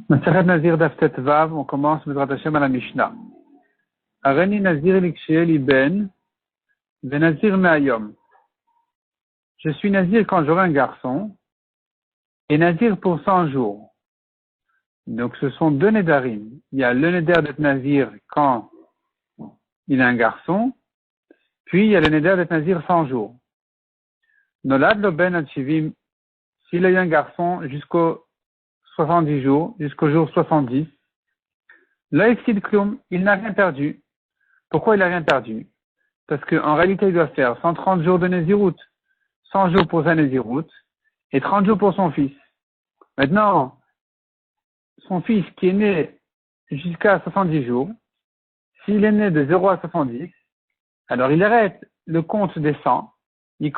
Masechet Nazir Daf Tet Vav, on commence Bezrat Hashem à la Mishnah. Areni Nazir Likshieli Ben, Venazir Me'ayom. Je suis Nazir quand j'aurai un garçon, et Nazir pour 100 jours. Donc ce sont deux Nedarim. Il y a le Neder d'être Nazir quand il a un garçon, puis il y a le Neder d'être Nazir 100 jours. Nolad lo Ben ad Shivim, s'il a eu un garçon jusqu'au 70 jours, jusqu'au jour 70, là, il n'a rien perdu. Pourquoi il n'a rien perdu? Parce qu'en réalité, il doit faire 130 jours de Nézirut, 100 jours pour sa Nézirut, et 30 jours pour son fils. Maintenant, son fils qui est né jusqu'à 70 jours, s'il est né de 0 à 70, alors il arrête le compte des 100, il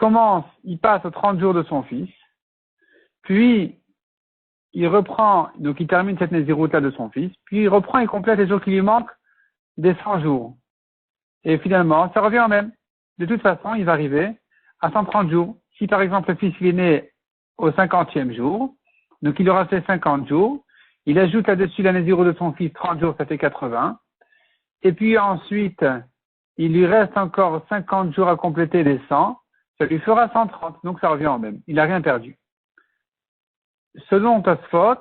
passe aux 30 jours de son fils, puis il reprend, donc il termine cette Nézirut-là de son fils, puis il reprend et complète les jours qui lui manquent des 100 jours. Et finalement, ça revient au même. De toute façon, il va arriver à 130 jours. Si par exemple le fils il est né au 50e jour, donc il aura fait 50 jours, il ajoute là-dessus la Nézirut de son fils, 30 jours, ça fait 80. Et puis ensuite, il lui reste encore 50 jours à compléter les 100, ça lui fera 130, donc ça revient au même. Il n'a rien perdu. Selon Tosfot,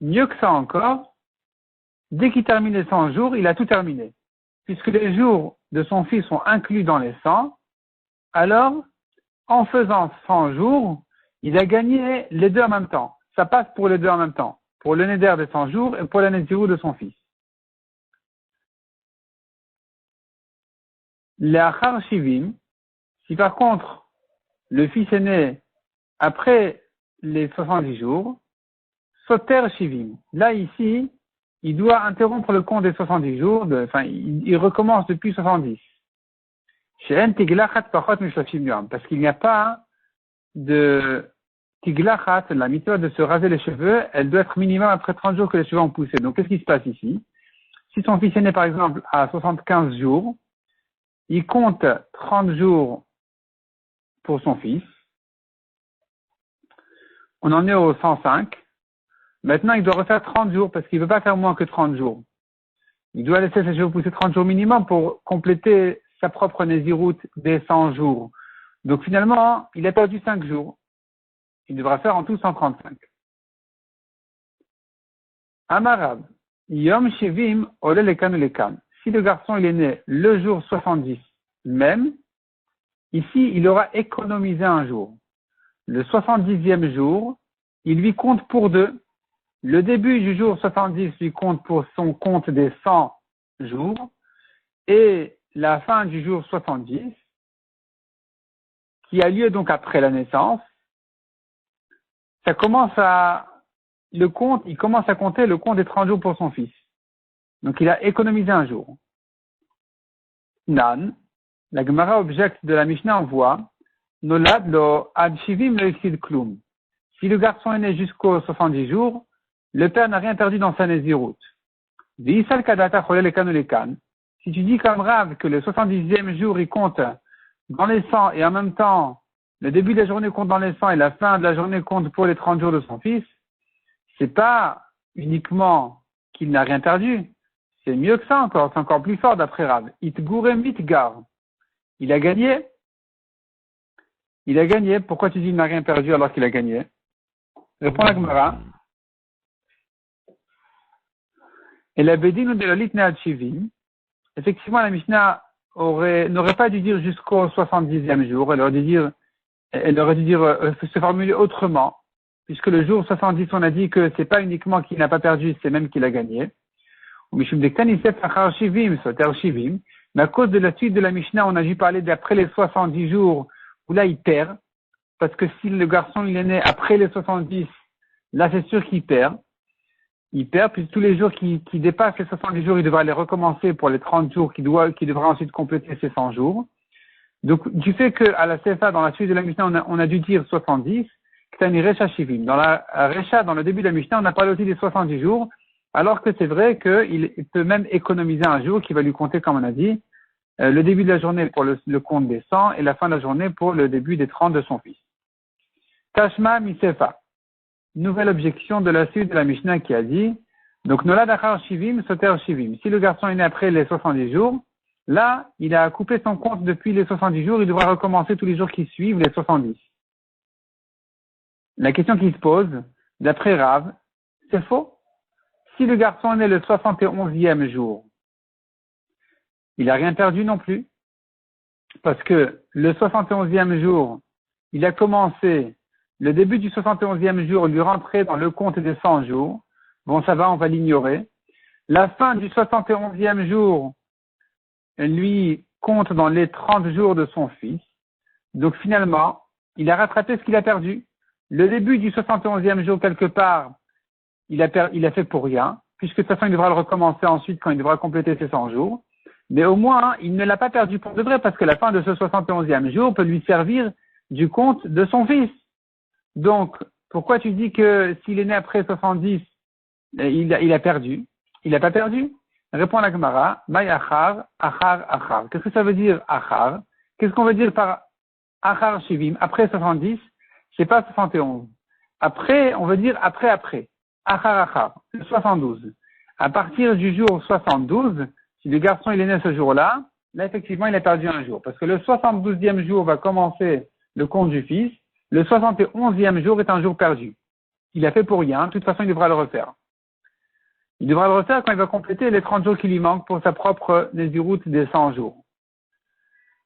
mieux que ça encore, dès qu'il termine les 100 jours, il a tout terminé. Puisque les jours de son fils sont inclus dans les 100, alors, en faisant 100 jours, il a gagné les deux en même temps. Ça passe pour les deux en même temps. Pour le Neder des 100 jours et pour la Nézirut de son fils. Les Achar Shivim, si par contre, le fils est né après les 70 jours, Soter Shivim. Là, ici, il doit interrompre le compte des 70 jours, il recommence depuis 70. Parce qu'il n'y a pas de tiglachat, la méthode de se raser les cheveux, elle doit être minimum après 30 jours que les cheveux ont poussé. Donc, qu'est-ce qui se passe ici? Si son fils est né, par exemple, à 75 jours, il compte 30 jours pour son fils. On en est au 105. Maintenant, il doit refaire 30 jours parce qu'il ne veut pas faire moins que 30 jours. Il doit laisser ses cheveux pousser 30 jours minimum pour compléter sa propre Nézirut des 100 jours. Donc finalement, il a perdu 5 jours. Il devra faire en tout 135. Amarab, Yom Shevim Ole Lekan Lekan. Si le garçon il est né le jour 70 même, ici il aura économisé un jour. Le 70e jour, il lui compte pour deux. Le début du jour 70 lui compte pour son compte des 100 jours et la fin du jour 70, qui a lieu donc après la naissance, il commence à compter le compte des 30 jours pour son fils. Donc il a économisé un jour. Nan, la Gemara objecte de la Mishnah envoie, Nolad lo ad shivim lo ifsid klum. Si le garçon est né jusqu'aux 70 jours, le père n'a rien perdu dans sa Nézirut. Si tu dis comme Rav que le 70e jour il compte dans les 100 et en même temps le début de la journée compte dans les 100 et la fin de la journée compte pour les 30 jours de son fils, c'est pas uniquement qu'il n'a rien perdu, c'est mieux que ça encore, c'est encore plus fort d'après Rav. Itgurem itgar. Il a gagné. Pourquoi tu dis qu'il n'a rien perdu alors qu'il a gagné? Répond la Gemara. Et la Bedin de la Litna Ad-Shivim, effectivement, la Mishnah n'aurait pas dû dire jusqu'au 70e jour, elle aurait dû dire, se formuler autrement, puisque le jour 70, on a dit que c'est pas uniquement qu'il n'a pas perdu, c'est même qu'il a gagné. Mais à cause de la suite de la Mishnah, on a dû parler d'après les 70 jours, où là, il perd, parce que si le garçon, il est né après les 70, là, c'est sûr qu'il perd. Il perd, puis tous les jours qui dépassent les 70 jours, il devra les recommencer pour les 30 jours qu'il devra ensuite compléter ses 100 jours. Donc, du fait qu'à la CFA, dans la suite de la Mishnah, on a dû dire 70, Ktani Recha Shivim. Dans la Recha, dans le début de la Mishnah, on a parlé aussi des 70 jours, alors que c'est vrai qu'il peut même économiser un jour qui va lui compter, comme on a dit, le début de la journée pour le compte des 100 et la fin de la journée pour le début des 30 de son fils. Tashma Misefa. nouvelle objection de la suite de la Mishnah qui a dit, donc Nolad Achar Shivim, Soter Shivim. Si le garçon est né après les 70 jours, là, il a coupé son compte depuis les 70 jours, il devra recommencer tous les jours qui suivent les 70. La question qui se pose, d'après Rav, c'est faux. Si le garçon est né le 71e jour, il n'a rien perdu non plus. Parce que le 71e jour, il a commencé, le début du 71e jour, lui rentrait dans le compte des 100 jours. Bon, ça va, on va l'ignorer. La fin du 71e jour, lui compte dans les 30 jours de son fils. Donc finalement, il a rattrapé ce qu'il a perdu. Le début du 71e jour, quelque part, il a fait pour rien, puisque de toute façon, il devra le recommencer ensuite quand il devra compléter ses 100 jours. Mais au moins, il ne l'a pas perdu pour de vrai, parce que la fin de ce 71e jour peut lui servir du compte de son fils. Donc, pourquoi tu dis que s'il est né après 70, il a perdu? Il n'a pas perdu? Répond la Gemara, Maï achar, achar, achar. Qu'est-ce que ça veut dire achar? Qu'est-ce qu'on veut dire par achar shivim? Après 70, c'est pas 71. Après, on veut dire après. Achar, achar, le 72. À partir du jour 72, si le garçon il est né ce jour-là, là effectivement il a perdu un jour. Parce que le 72e jour va commencer le compte du fils, le 71e jour est un jour perdu. Il a fait pour rien, de toute façon il devra le refaire. Il devra le refaire quand il va compléter les 30 jours qui lui manquent pour sa propre Nézirout des 100 jours.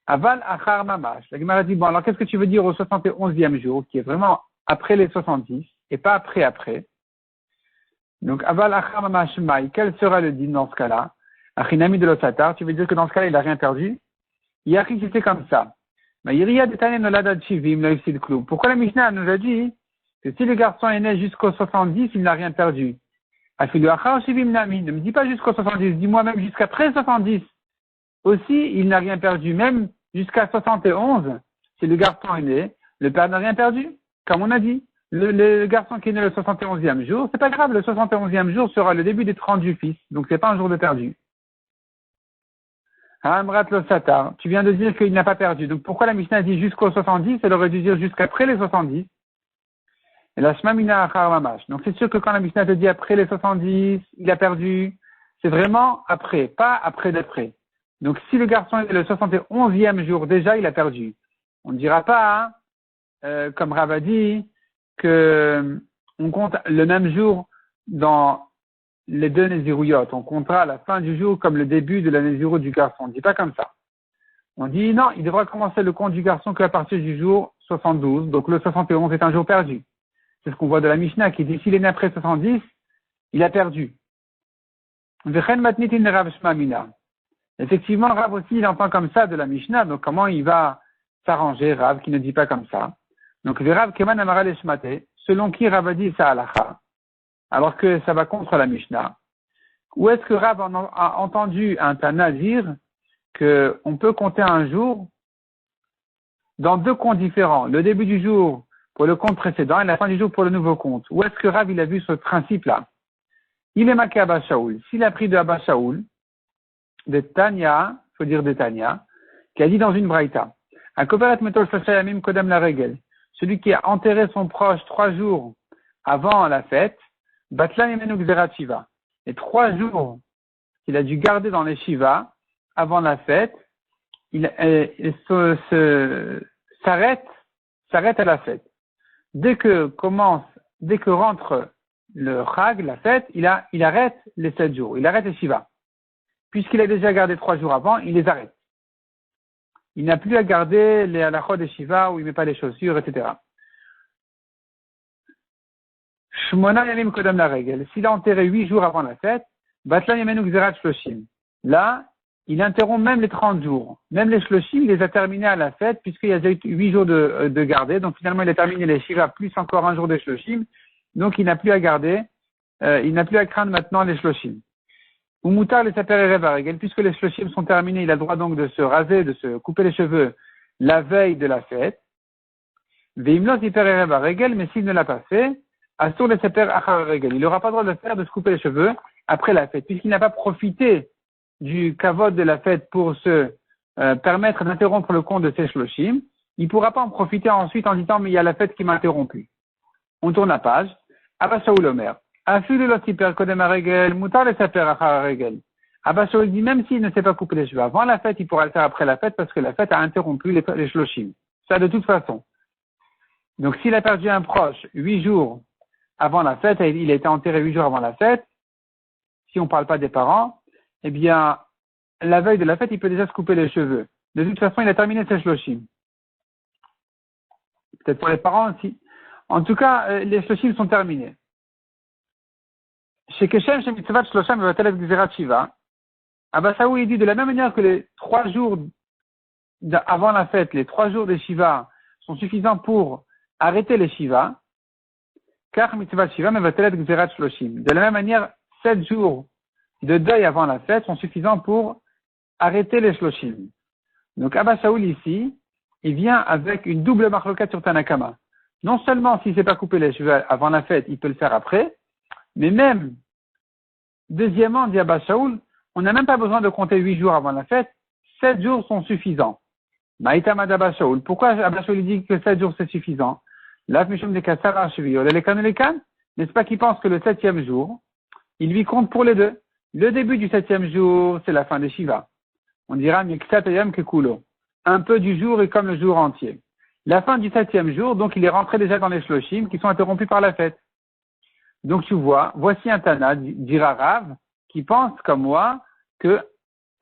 Aval achar mamash. La Gemara dit, bon alors qu'est-ce que tu veux dire au 71e jour, qui est vraiment après les 70 et pas après. Donc aval achar mamash maï, quel sera le din dans ce cas-là? Achinami de l'osatar, tu veux dire que dans ce cas-là il n'a rien perdu? Yaki c'était comme ça. Pourquoi la Mishnah nous a dit que si le garçon est né jusqu'au 70, il n'a rien perdu? Ne me dis pas jusqu'au 70, dis-moi même jusqu'après 70. Aussi, il n'a rien perdu, même jusqu'à 71. Si le garçon est né, le père n'a rien perdu. Comme on a dit, le garçon qui est né le 71e jour, c'est pas grave, le 71e jour sera le début des 30 du fils, donc c'est pas un jour de perdu. Amrat lo satar, tu viens de dire qu'il n'a pas perdu. Donc pourquoi la Mishnah dit jusqu'au 70, elle aurait dû dire jusqu'après les 70. Et la shmamina achar mamash. Donc c'est sûr que quand la Mishnah te dit après les 70, il a perdu, c'est vraiment après, pas après d'après. Donc si le garçon est le 71e jour, déjà il a perdu. On ne dira pas, comme Rav a dit, que on compte le même jour dans les deux Nézirouyot. On comptera la fin du jour comme le début de la Nézirut du garçon. On ne dit pas comme ça. On dit non, il devra commencer le compte du garçon qu'à partir du jour 72. Donc le 71 est un jour perdu. C'est ce qu'on voit de la Mishnah qui dit s'il est né après 70, il a perdu. Effectivement, Rav aussi, il entend comme ça de la Mishnah. Donc comment il va s'arranger, Rav, qui ne dit pas comme ça? Donc Rav Keman Amara Leshmate, selon qui Rav a dit ça halacha, alors que ça va contre la Mishnah. Ou est-ce que Rav a entendu un Tana dire qu'on peut compter un jour dans deux comptes différents, le début du jour pour le compte précédent et la fin du jour pour le nouveau compte? Ou est-ce que Rav il a vu ce principe-là? Il est marqué Abba Shaoul. S'il a pris de Abba Shaoul, de Tanya, il faut dire de Tanya, qui a dit dans une braïta, celui qui a enterré son proche 3 jours avant la fête, Batlan Yemenu Gzerat Shiva. Et 3 jours qu'il a dû garder dans les Shiva avant la fête, il s'arrête à la fête. Dès que rentre le Chag, la fête, il arrête les 7 jours. Il arrête les Shiva. Puisqu'il a déjà gardé 3 jours avant, il les arrête. Il n'a plus à garder les halachot des Shiva où il ne met pas les chaussures, etc. Shmona yamim kodam la règle. S'il a enterré 8 jours avant la fête, Batlan yamenu gzerat shloshim. Là, il interrompt même les 30 jours. Même les shloshim, il les a terminés à la fête, puisqu'il y a déjà 8 jours de garder. Donc finalement, il a terminé les Shiva plus encore un jour de shloshim. Donc il n'a plus à garder, il n'a plus à craindre maintenant les shloshim. Ou moutar les saper erev règle. Puisque les shloshim sont terminés, il a le droit donc de se raser, de se couper les cheveux la veille de la fête. Veimlos hyper erev règle, mais s'il ne l'a pas fait, Asur les saper achar règle. Il n'aura pas le droit de le faire, de se couper les cheveux après la fête, puisqu'il n'a pas profité du kavod de la fête pour se permettre d'interrompre le compte de ses shloshim. Il ne pourra pas en profiter ensuite en disant mais il y a la fête qui m'a interrompu. On tourne la page. Abba Shaul Omer. Afilu lo tiper kodem haregel, mutar le saper achar haregel. Abba Shaul dit, même s'il ne s'est pas coupé les cheveux avant la fête, il pourra le faire après la fête parce que la fête a interrompu les shloshim. Ça, de toute façon. Donc, s'il a perdu un proche 8 jours avant la fête, il a été enterré 8 jours avant la fête, si on ne parle pas des parents, eh bien, la veille de la fête, il peut déjà se couper les cheveux. De toute façon, il a terminé ses shloshim. Peut-être pour les parents aussi. En tout cas, les shloshim sont terminés. Chez Keshem, chez Mitzvat Shlosham, il va t'aller Gzerat Shiva. Abba Shaul, il dit de la même manière que les 3 jours avant la fête, les 3 jours des Shiva sont suffisants pour arrêter les Shiva, car Mitzvat Shiva, mais va t'aller Gzerat Shloshim. De la même manière, 7 jours de deuil avant la fête sont suffisants pour arrêter les shloshim. Donc Abba Shaul ici, il vient avec une double marloquette sur Tanakama. Non seulement s'il ne s'est pas coupé les cheveux avant la fête, il peut le faire après, mais même, deuxièmement, dit Abba Shaul, on n'a même pas besoin de compter 8 jours avant la fête, 7 jours sont suffisants. Maïtamad Abba Shaul. Pourquoi Abba Shaul dit que 7 jours c'est suffisant? L'af mishum de kassar archevio, n'est-ce pas qu'il pense que le 7e jour, il lui compte pour les deux. Le début du 7e jour, c'est la fin des Shiva. On dira, Miksatayam Kekulo. Un peu du jour est comme le jour entier. La fin du 7e jour, donc il est rentré déjà dans les shloshim qui sont interrompus par la fête. Donc tu vois, voici un Tana, dira Rav, qui pense comme moi que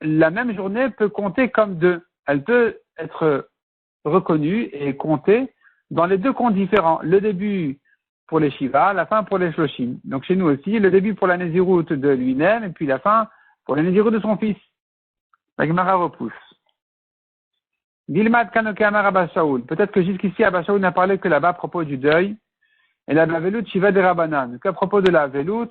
la même journée peut compter comme 2. Elle peut être reconnue et comptée dans les 2 comptes différents. Le début pour les Shiva, la fin pour les Shloshim. Donc chez nous aussi, le début pour la Nézirut de lui-même et puis la fin pour la Nézirut de son fils. La Gemara repousse. Dilmad Kanoke Amar Abba Shaul. Peut-être que jusqu'ici Abba Shaul n'a parlé que là-bas à propos du deuil. Et la Velut Shiva de Rabbanan. Donc à propos de la Velut,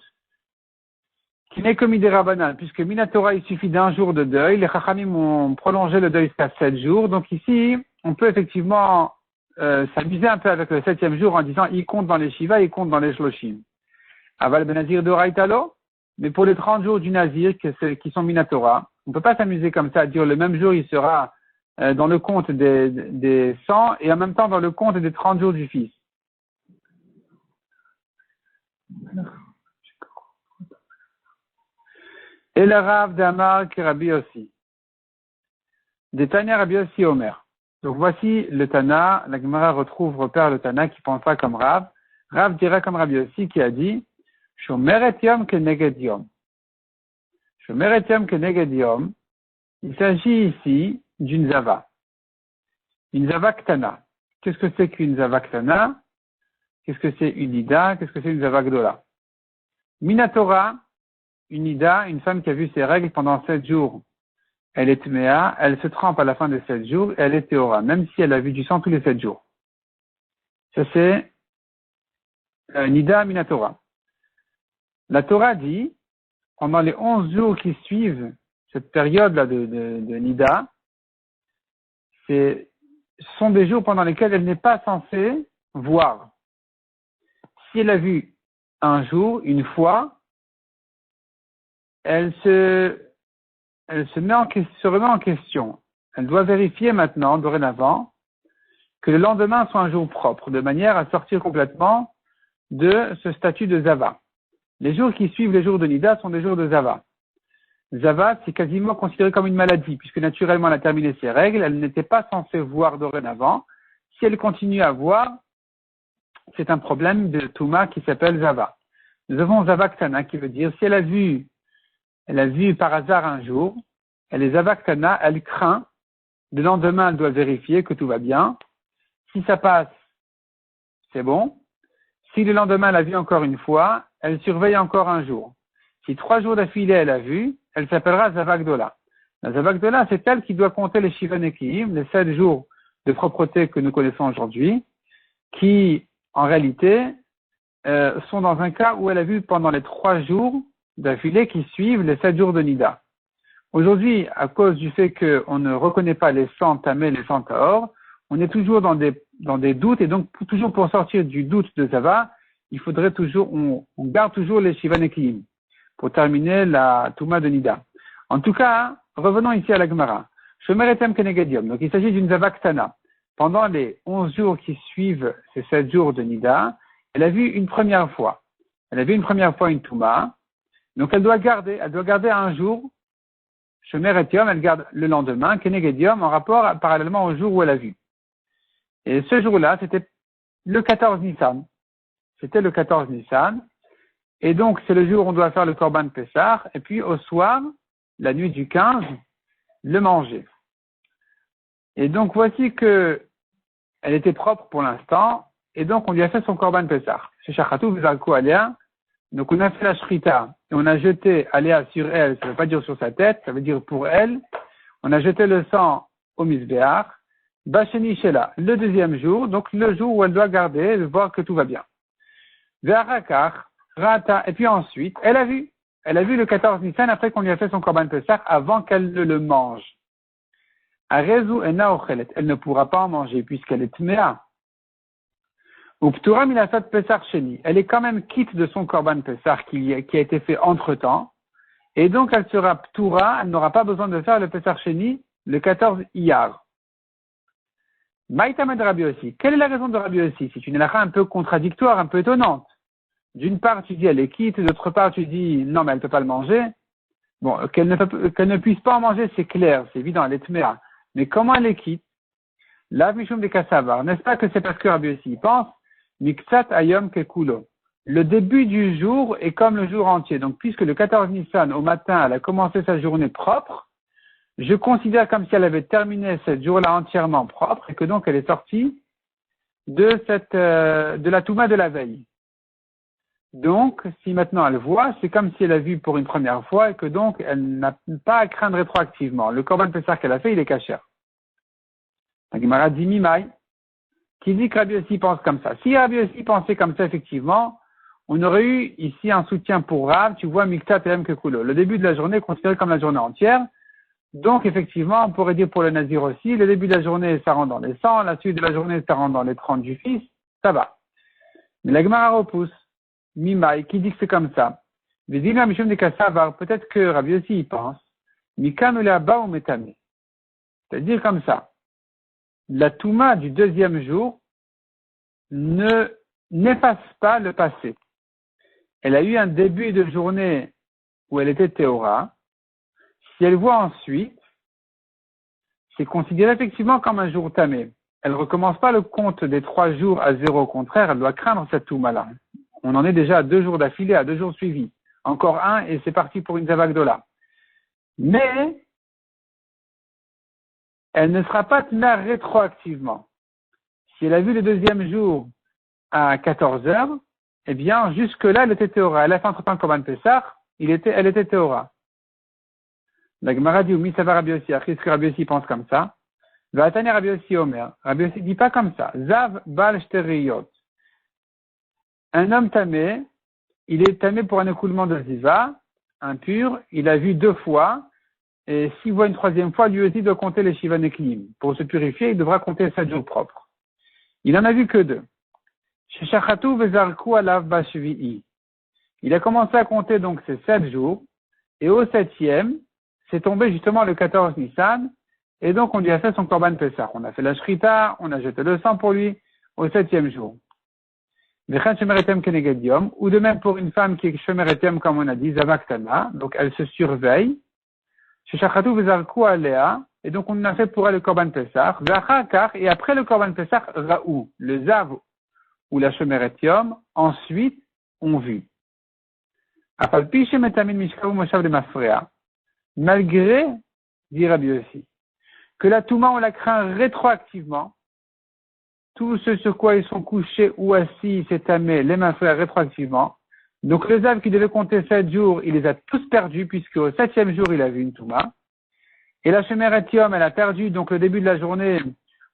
qui n'est que des Rabbanan, puisque Minatora il suffit d'un jour de deuil. Les Chachamim ont prolongé le deuil jusqu'à 7 jours. Donc ici, on peut effectivement s'amuser un peu avec le 7e jour en disant il compte dans les Shiva, il compte dans les Shloshim. Aval ben Nazir de Raitalo, mais pour les 30 jours du Nazir qui sont Minatora, on ne peut pas s'amuser comme ça à dire le même jour il sera dans le compte des 100 et en même temps dans le compte des 30 jours du fils. Et le Rav d'Amar qui Rabbi aussi. Des Tanya Rabbi aussi Omer. Donc voici le Tana, la Gemara repère le Tana qui pensera comme Rav. Rav dira comme Rabbi aussi qui a dit Shomer et Yom keneged Yom. Shomer et Yom keneged Yom. Il s'agit ici d'une Zava. Une Zava Ktana. Qu'est-ce que c'est qu'une Zava Ktana? Qu'est-ce que c'est une Ida? Qu'est-ce que c'est une Zava Gdola? Minatora, une Ida, une femme qui a vu ses règles pendant 7 jours. Elle est Tméa, elle se trempe à la fin des 7 jours et elle est Théora, même si elle a vu du sang tous les 7 jours. Ça c'est Nida Minatora. La Torah dit, pendant les 11 jours qui suivent cette période-là de Nida, ce sont des jours pendant lesquels elle n'est pas censée voir. Si elle a vu un jour, une fois, elle se remet en question. Elle doit vérifier maintenant, dorénavant, que le lendemain soit un jour propre, de manière à sortir complètement de ce statut de Zava. Les jours qui suivent les jours de Nida sont des jours de Zava. Zava, c'est quasiment considéré comme une maladie, puisque naturellement elle a terminé ses règles, elle n'était pas censée voir dorénavant. Si elle continue à voir, c'est un problème de Touma qui s'appelle Zava. Nous avons Zava Ktana qui veut dire, si elle a vu par hasard un jour, elle est Zava Ktana, elle craint, le lendemain elle doit vérifier que tout va bien. Si ça passe, c'est bon. Si le lendemain elle a vu encore une fois, elle surveille encore un jour. Si 3 jours d'affilée elle a vu, elle s'appellera Zava Gdola. La Zava Gdola, c'est elle qui doit compter les Shiva Nekiim, les 7 jours de propreté que nous connaissons aujourd'hui, qui, en réalité, sont dans un cas où elle a vu pendant les 3 jours d'affilée qui suivent les 7 jours de Nida. Aujourd'hui, à cause du fait qu'on ne reconnaît pas les 100 tamé, les 100 taor, on est toujours dans des doutes, et donc toujours pour sortir du doute de Zava, il faudrait toujours, on garde toujours les Shiva Nekiim pour terminer la Touma de Nida. En tout cas, revenons ici à la Gemara. Shomer etem keneged yom. Donc il s'agit d'une Zava Ktana. Pendant les 11 jours qui suivent ces 7 jours de Nida, elle a vu une première fois. Elle avait une première fois une Touma. Donc elle doit garder un jour. Shomer et Yom, elle garde le lendemain, Keneged Yom, en rapport parallèlement au jour où elle a vu. Et ce jour-là, c'était le 14 Nissan. C'était le 14 Nissan. Et donc, c'est le jour où on doit faire le Korban Pessah. Et puis, au soir, la nuit du 15, le manger. Et donc, voici que elle était propre pour l'instant. Et donc, on lui a fait son Korban Pessah. Chez Shachatou, Vizarkou Aléa. Donc, on a fait la Shrita. Et on a jeté Aléa sur elle. Ça ne veut pas dire sur sa tête. Ça veut dire pour elle. On a jeté le sang au Misbéach. Bacheni Shela. Le deuxième jour. Donc, le jour où elle doit garder, voir que tout va bien. Ve'arakar. Rata. Et puis ensuite, elle a vu le 14 Nissan après qu'on lui a fait son Korban Pessah avant qu'elle ne le mange. Arezu ena ochelet. Elle ne pourra pas en manger puisqu'elle est tmea. Uptura milasat Pessah sheni. Elle est quand même quitte de son Korban Pessah qui a été fait entre temps. Et donc elle sera ptura, elle n'aura pas besoin de faire le Pessah sheni le 14 Iyar. Maïtamed Rabbi Yossi. Quelle est la raison de Rabbi Yossi? C'est une halakha un peu contradictoire, un peu étonnante. D'une part, tu dis elle est quitte, d'autre part, tu dis non, mais elle ne peut pas le manger. Bon, qu'elle ne puisse pas en manger, c'est clair, c'est évident, elle est tméa. Mais comment elle est quitte? La Mishum de Kassavar. N'est-ce pas que c'est parce que Rabbi Yossi pense, Miksat Ayom Kekulo. Le début du jour est comme le jour entier. Donc, puisque le 14 Nissan, au matin, elle a commencé sa journée propre, je considère comme si elle avait terminé cette jour-là entièrement propre et que donc elle est sortie de la Touma de la veille. Donc, si maintenant elle voit, c'est comme si elle a vu pour une première fois et que donc elle n'a pas à craindre rétroactivement. Le Korban Pessah qu'elle a fait, il est caché. La Gemara dit Mimai, qui dit que Rabbi Yossi pense comme ça. Si Rabbi Yossi pensait comme ça, effectivement, on aurait eu ici un soutien pour Rav, tu vois, Miktat et Kekulo. Le début de la journée est considéré comme la journée entière. Donc, effectivement, on pourrait dire pour le Nazir aussi, le début de la journée, ça rentre dans les 100, la suite de la journée, ça rentre dans les 30 du fils, ça va. Mais la Gemara repousse. Mimai, qui dit que c'est comme ça. Vidina Mishum de Kassavar, peut-être que Rabbi Yossi y pense. Mikamela ba ou metame. C'est-à-dire comme ça. La Touma du deuxième jour n'efface pas le passé. Elle a eu un début de journée où elle était Théora. Si elle voit ensuite, c'est considéré effectivement comme un jour tamé. Elle ne recommence pas le compte des 3 jours à 0. Au contraire, elle doit craindre cette Touma-là. On en est déjà à 2 jours d'affilée, à 2 jours suivis. Encore un et c'est parti pour une Zavagdola. Mais, elle ne sera pas tenue rétroactivement. Si elle a vu le deuxième jour à 14 heures, eh bien, jusque-là, elle était Théora. Elle a fait entre-temps comme un Pessah, elle était Théora. La Gemara dit, oui, ça va Rabbi Yossi. Après, est-ce que Rabbi Yossi pense comme ça? Va attendre Rabbi Yossi Omer. Rabbi Yossi dit pas comme ça. Zav bal shteriyot. Un homme tamé, il est tamé pour un écoulement de ziva, impur, il a vu 2 fois, et s'il voit une 3e fois, lui aussi doit compter les shiva neklim. Pour se purifier, il devra compter 7 jours propres. Il en a vu que 2. Sheshachatu vezarku alav bashvi'i. Il a commencé à compter donc ces 7 jours, et au 7e, c'est tombé justement le 14 Nissan, et donc on lui a fait son Korban Pessah. On a fait la Shrita, on a jeté le sang pour lui au 7e jour. Ou de même pour une femme qui est Shomer Etem, comme on a dit, Zavaktana, donc elle se surveille. Et donc on a fait pour elle le Korban Pessah. Et après le Korban Pessah, Raou, le Zav ou la Shomer Etem, ensuite on vu. Malgré, dit Rabbi Yossi, que la Touma on la craint rétroactivement, tout ce sur quoi ils sont couchés ou assis, c'est tamé, les mains frères rétroactivement. Donc les âmes qui devaient compter 7 jours, il les a tous perdus, puisque au 7e jour, il a vu une Touma. Et la Shemer Etiom, elle a perdu donc le début de la journée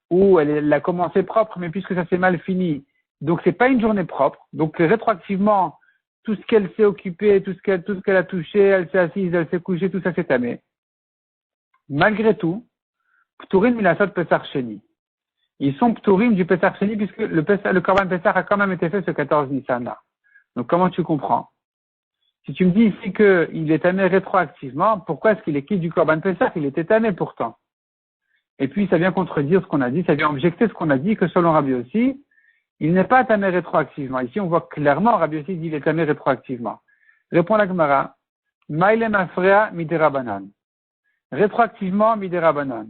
où elle a commencé propre, mais puisque ça s'est mal fini, donc c'est pas une journée propre. Donc rétroactivement, tout ce qu'elle s'est occupé, tout ce qu'elle a touché, elle s'est assise, elle s'est couchée, tout ça c'est tamé. Malgré tout, Pturin Milasot Pesach Sheni. Ils sont pturim du Pessah Sheni puisque le Korban Pessah a quand même été fait ce 14 Nissan. Donc comment tu comprends? Si tu me dis ici qu'il est tamé rétroactivement, pourquoi est-ce qu'il est quitte du Korban Pessah? Il était tamé pourtant. Et puis ça vient contredire ce qu'on a dit, ça vient objecter ce qu'on a dit que selon Rabbi Yossi, il n'est pas tamé rétroactivement. Ici, on voit clairement, Rabbi Yossi dit il est tamé rétroactivement. Répond la Gemara, Maïle mafrea miderabanan. Rétroactivement, miderabanan.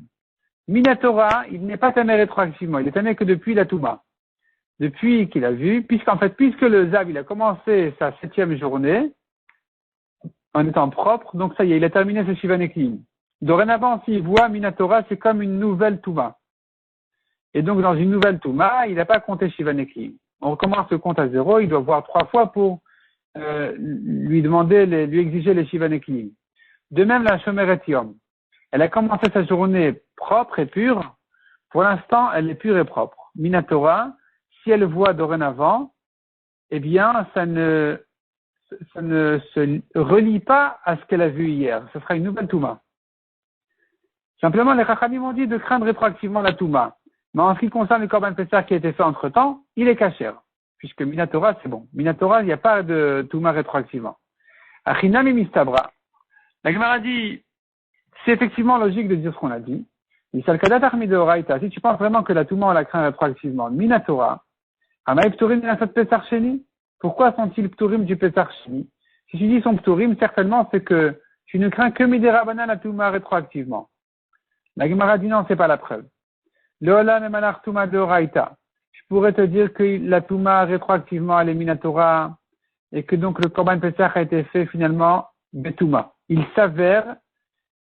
Minatora, il n'est pas tamé rétroactivement, il est tamé que depuis la Touma. Depuis qu'il a vu, puisque le Zav, il a commencé sa 7e journée, en étant propre, donc ça y est, il a terminé ce Shivan Eklim. Dorénavant, s'il voit Minatora, c'est comme une nouvelle Touma. Et donc, dans une nouvelle Touma, il n'a pas compté Shivan Eklim. On recommence le compte à 0, il doit voir 3 fois pour lui exiger les Shivan Eklim. De même, la Shomeret Yom. Elle a commencé sa journée propre et pure. Pour l'instant, elle est pure et propre. Minatora, si elle voit dorénavant, eh bien, ça ne se relie pas à ce qu'elle a vu hier. Ce sera une nouvelle Touma. Simplement, les Chachamim ont dit de craindre rétroactivement la Touma. Mais en ce qui concerne le Korban Pessah qui a été fait entre-temps, il est kasher. Puisque Minatora, c'est bon. Minatora, il n'y a pas de Touma rétroactivement. Achinam et Mistabra. La Gemara dit, c'est effectivement logique de dire ce qu'on a dit. Si tu penses vraiment que la Touma, on la craint rétroactivement, Minatora, Amaï Pturim Minasat Pesach Sheni, pourquoi sont-ils Pturim du Pesach Sheni? Si tu dis son Pturim, certainement, c'est que tu ne crains que Midera la Touma rétroactivement. La Gemara dit non, c'est pas la preuve. Le Olam et Malach Touma de Oraïta. Je pourrais te dire que la Touma rétroactivement, elle est Minatora, et que donc le Korban Pesach a été fait finalement Betouma. Il s'avère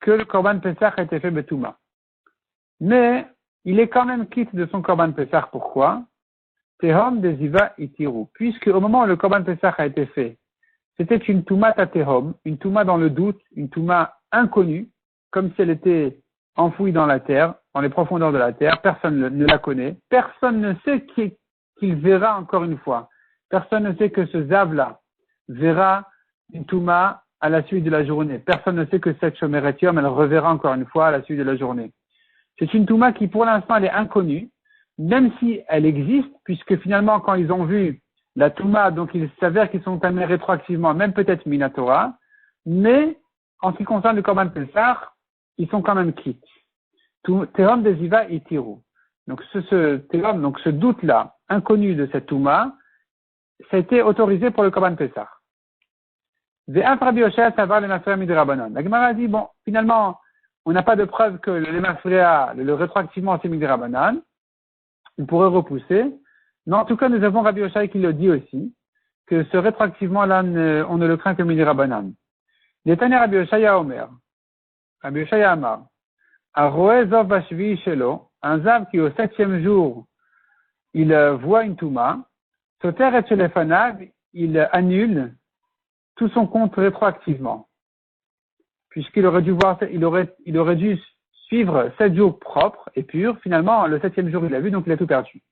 que le Korban Pesach a été fait Betouma. Mais, il est quand même quitte de son Korban Pesach. Pourquoi? Tehom de Ziva itiru. Puisque au moment où le Korban Pesach a été fait, c'était une Touma Tehom, une Touma dans le doute, une Touma inconnue, comme si elle était enfouie dans la terre, dans les profondeurs de la terre. Personne ne la connaît. Personne ne sait qu'il verra encore une fois. Personne ne sait que ce Zav-là verra une Touma à la suite de la journée. Personne ne sait que cette Shomeret Yom, elle reverra encore une fois à la suite de la journée. C'est une Touma qui, pour l'instant, elle est inconnue, même si elle existe, puisque finalement, quand ils ont vu la Touma, donc il s'avère qu'ils sont amenés rétroactivement, même peut-être Minatora, mais en ce qui concerne le Korban Pesach, ils sont quand même quittes. Tehom de Ziva itiru. Donc Tehom, donc ce doute-là, inconnu de cette Touma, ça a été autorisé pour le Korban Pesach. Ve'af Rabbi Yoshaya savar le Mafrea midrabanan. La Gemara dit, bon, finalement, on n'a pas de preuve que le Mafrea, le rétroactivement, c'est midrabanan. On pourrait repousser. Mais en tout cas, nous avons Rabbi Yoshaya qui le dit aussi, que ce rétroactivement-là, on ne le craint que midrabanan. L'Etane Rabbi Yoshaya Omer. Rabbi Yoshaya Amar. Aroe zov bashvi shelo. Un zav qui au 7e jour, il voit une touma. Soter et shelefanav, il annule tout son compte rétroactivement. Puisqu'il aurait dû il aurait dû suivre 7 jours propres et purs. Finalement, le 7e jour, il a vu, donc il a tout perdu.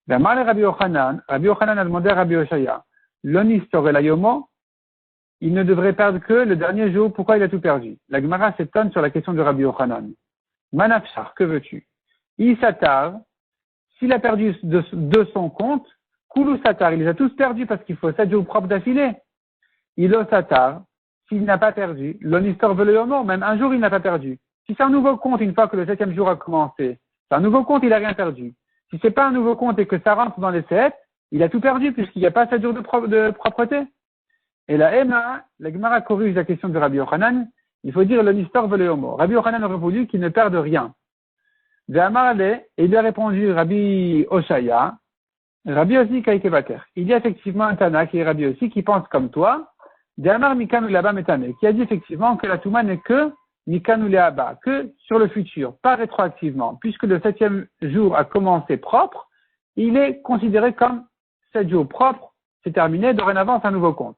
Rabbi Yochanan a demandé à Rabbi Yoshaya, l'onistor et la yomo, il ne devrait perdre que le dernier jour. Pourquoi il a tout perdu? La Gemara s'étonne sur la question de Rabbi Yochanan. Manafshar, que veux-tu? Isatar, s'il a perdu de son compte, Koulou Satar, il les a tous perdus parce qu'il faut 7 jours propres d'affilée. Ilo Satar, s'il n'a pas perdu, l'onistor veut le yomo, même un jour il n'a pas perdu. Si c'est un nouveau compte, une fois que le 7e jour a commencé, c'est un nouveau compte, il n'a rien perdu. Si c'est pas un nouveau compte et que ça rentre dans les 7, il a tout perdu puisqu'il n'y a pas 7 jours de propreté. Et la Gemara corrige la question de Rabbi Yochanan, il faut dire le nistor veut le homo. Rabbi Yochanan aurait voulu qu'il ne perde rien. Et il lui a répondu Rabbi Oshaya, Rabbi Yossi Kaikevater. Il y a effectivement un Tana qui est Rabbi Yossi qui pense comme toi, D'Amar Mikanu Laba Metane, qui a dit effectivement que la Touma n'est que Mikanu Leaba, que sur le futur, pas rétroactivement, puisque le 7e jour a commencé propre, il est considéré comme 7 jours propres, c'est terminé, dorénavant c'est un nouveau compte.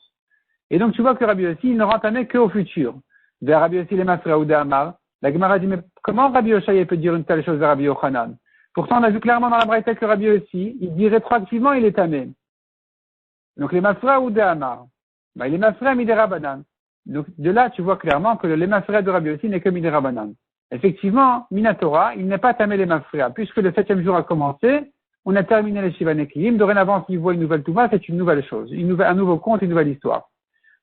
Et donc tu vois que Rabbi Yossi, il ne rentamait qu'au futur. Vers Rabbi Yossi les Mafrea ou D'Amar, la Gemara dit, mais comment Rabbi Yoshaya peut dire une telle chose vers Rabbi Yochanan? Pourtant on a vu clairement dans la Braïta que Rabbi Yossi, il dit rétroactivement, il est tamé. Donc les Mafrea ou D'Amar, il est Mafrea miderabanan. Donc de là tu vois clairement que le Mafrea de Rabbi Yossi n'est que miderabanan. Effectivement, Minatora, il n'est pas tamé les Mafrea, puisque le 7e jour a commencé, on a terminé les Shivan Eklim, dorénavant s'il voit une nouvelle Touma, c'est une nouvelle chose, un nouveau conte, une nouvelle histoire.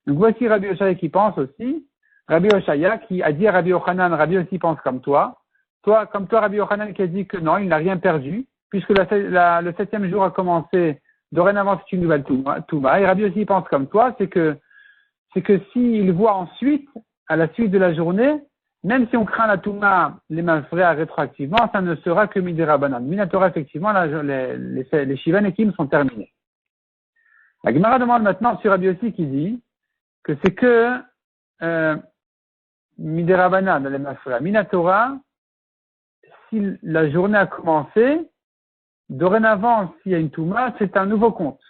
Donc voici Rabbi Yoshaya qui pense aussi, Rabbi Yoshaya qui a dit à Rabbi Yochanan, Rabbi Yossi pense comme toi, comme toi Rabbi Yochanan qui a dit que non, il n'a rien perdu, puisque le 7e jour a commencé, dorénavant c'est une nouvelle Touma. Et Rabbi aussi pense comme toi, c'est que s'il voit ensuite, à la suite de la journée, même si on craint la Touma, les Mafréa rétroactivement, ça ne sera que Midera Banan. Minatora, effectivement, les Shivan et Kim sont terminés. La Gemara demande maintenant sur Rabbi aussi qui dit que c'est que Midera Banan, les Mafréa. Minatora, si la journée a commencé, dorénavant, s'il y a une Touma, c'est un nouveau compte.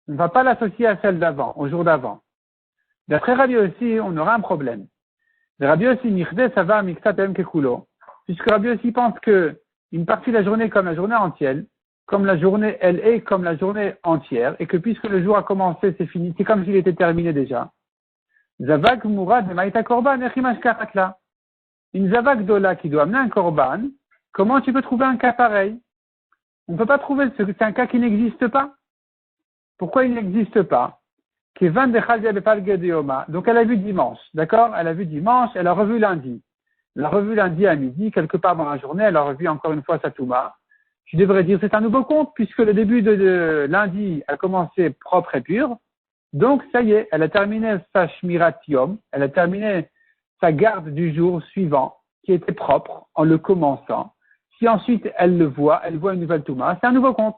On ne va pas l'associer à celle d'avant, au jour d'avant. D'après Rabbi aussi, on aura un problème. Rabbi aussi, Michde, ça va, Miktatem Kekulo. Puisque Rabbi aussi pense que une partie de la journée comme la journée entière, comme la journée, elle est comme la journée entière, et que puisque le jour a commencé, c'est fini, c'est comme s'il était terminé déjà. Zavak Mourad de Maïta Korban, Echimash Karatla. Une Zavak Dola qui doit amener un Korban, comment tu peux trouver un cas pareil? On ne peut pas trouver, c'est un cas qui n'existe pas. Pourquoi il n'existe pas? Donc elle a vu dimanche, d'accord? Elle a vu dimanche, elle a revu lundi. Elle a revu lundi à midi, quelque part dans la journée, elle a revu encore une fois sa Touma. Tu devrais dire c'est un nouveau compte, puisque le début de lundi a commencé propre et pur. Donc ça y est, elle a terminé sa Shmirat Yom, elle a terminé sa garde du jour suivant, qui était propre, en le commençant. Si ensuite elle le voit, elle voit une nouvelle Touma, c'est un nouveau compte.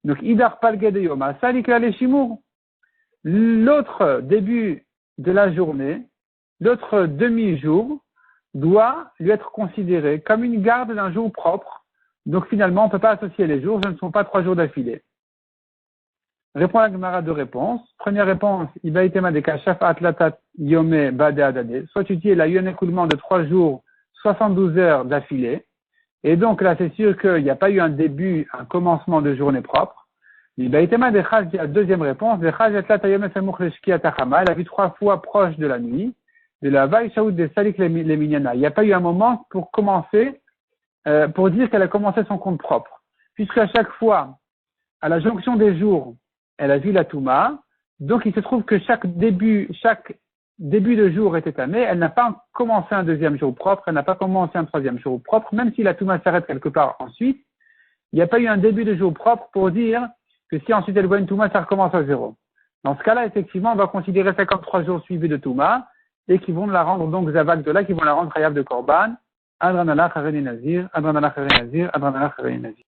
Donc Idar Palgede Yoma, Salikla le Shimur. L'autre début de la journée, l'autre demi-jour, doit lui être considéré comme une garde d'un jour propre. Donc finalement, on ne peut pas associer les jours, ce ne sont pas 3 jours d'affilée. Répond la Gemara de réponses. Première réponse, Ibaïtema de Kashaf Atlatat Yome Bade Adade. Soit tu dis, il a eu un écoulement de 3 jours, 72 heures d'affilée. Et donc là, c'est sûr qu'il n'y a pas eu un début, un commencement de journée propre. Il a deuxième réponse, elle a vu 3 fois proche de la nuit, de la vaille shaout des salik les minyana. Il n'y a pas eu un moment pour commencer, pour dire qu'elle a commencé son compte propre. Puisqu'à chaque fois, à la jonction des jours, elle a vu la Touma, donc il se trouve que chaque début de jour était tamé, elle n'a pas commencé un deuxième jour propre, elle n'a pas commencé un troisième jour propre, même si la Touma s'arrête quelque part ensuite, il n'y a pas eu un début de jour propre pour dire que si ensuite elle voit une Touma, ça recommence à zéro. Dans ce cas-là, effectivement, on va considérer ça comme 3 jours suivis de Touma, et qui vont la rendre donc Zavak de là, qui vont la rendre Hayav de Korban, Adranallah Hareni Nazir, Adranallah Hareni Nazir, Adranallah Hareni Nazir.